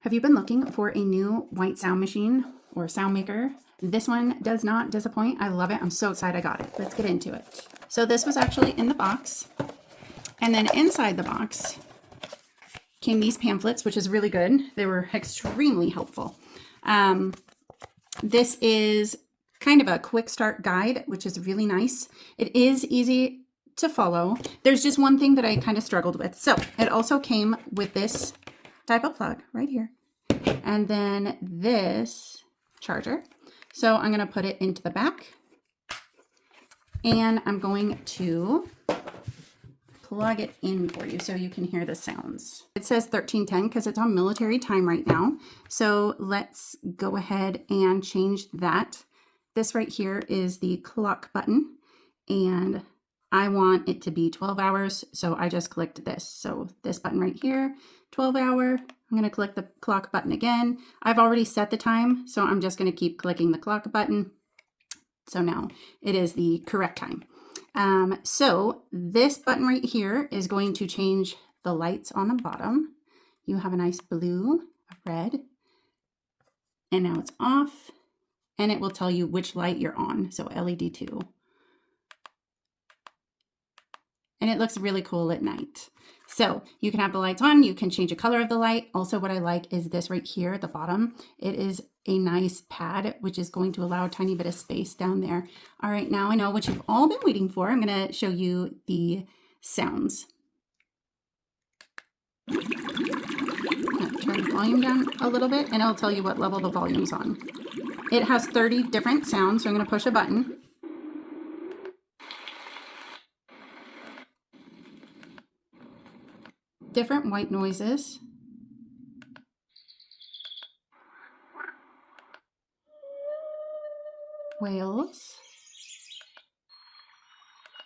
Have you been looking for a new white sound machine or sound maker? This one does not disappoint. I love it. I'm so excited I got it. Let's get into it. So this was actually in the box. And then inside the box came these pamphlets, which is really good. They were extremely helpful. This is kind of a quick start guide, which is really nice. It is easy to follow. There's just one thing that I kind of struggled with. So it also came with this type of plug right here, and then this charger. So I'm going to put it into the back, and I'm going to plug it in for you so you can hear the sounds. It says 1310 because it's on military time right now. So let's go ahead and change that. This right here is the clock button, and I want it to be 12 hours. So I just clicked this. So this button right here, 12 hour. I'm going to click the clock button again. I've already set the time, so I'm just going to keep clicking the clock button. So now it is the correct time. So this button right here is going to change the lights on the bottom. You have a nice blue, a red, and now it's off, and it will tell you which light you're on. So LED 2. And it looks really cool at night. So you can have the lights on, you can change the color of the light. Also, what I like is this right here at the bottom. It is a nice pad, which is going to allow a tiny bit of space down there. All right, now I know what you've all been waiting for. I'm gonna show you the sounds. Turn the volume down a little bit, and it'll tell you what level the volume's on. It has 30 different sounds, so I'm gonna push a button. Different white noises. Whales.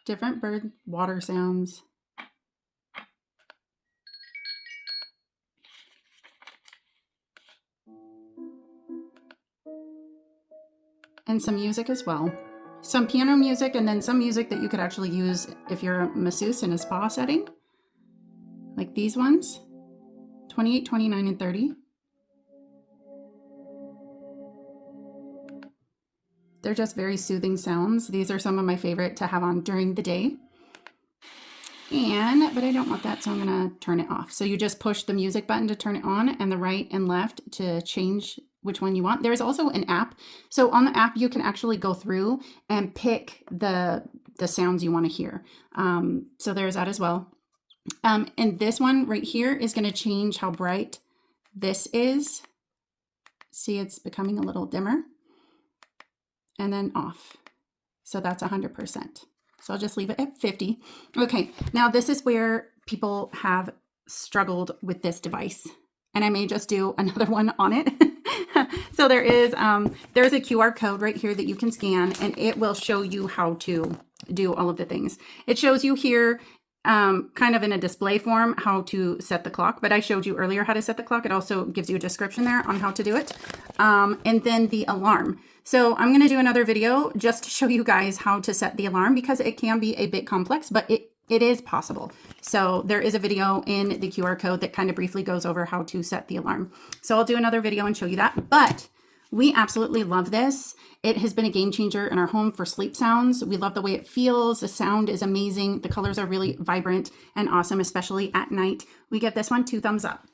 Different bird water sounds. And some music as well. Some piano music, and then some music that you could actually use if you're a masseuse in a spa setting. Like these ones, 28, 29, and 30. They're just very soothing sounds. These are some of my favorite to have on during the day. But I don't want that, so I'm gonna turn it off. So you just push the music button to turn it on, and the right and left to change which one you want. There's also an app. So on the app, you can actually go through and pick the sounds you wanna hear. So there's that as well. And this one right here is going to change how bright this is. See, it's becoming a little dimmer, and then off. So that's 100%. So I'll just leave it at 50. Okay, now this is where people have struggled with this device, and I may just do another one on it. So there's a QR code right here that you can scan, and it will show you how to do all of the things. It shows you here kind of in a display form how to set the clock, but I showed you earlier how to set the clock. It also gives you a description there on how to do it. And then the alarm. So I'm going to do another video just to show you guys how to set the alarm, because it can be a bit complex, but it is possible. So there is a video in the QR code that kind of briefly goes over how to set the alarm. So I'll do another video and show you that, but we absolutely love this. It has been a game changer in our home for sleep sounds. We love the way it feels. The sound is amazing. The colors are really vibrant and awesome, especially at night. We give this one 2 thumbs up.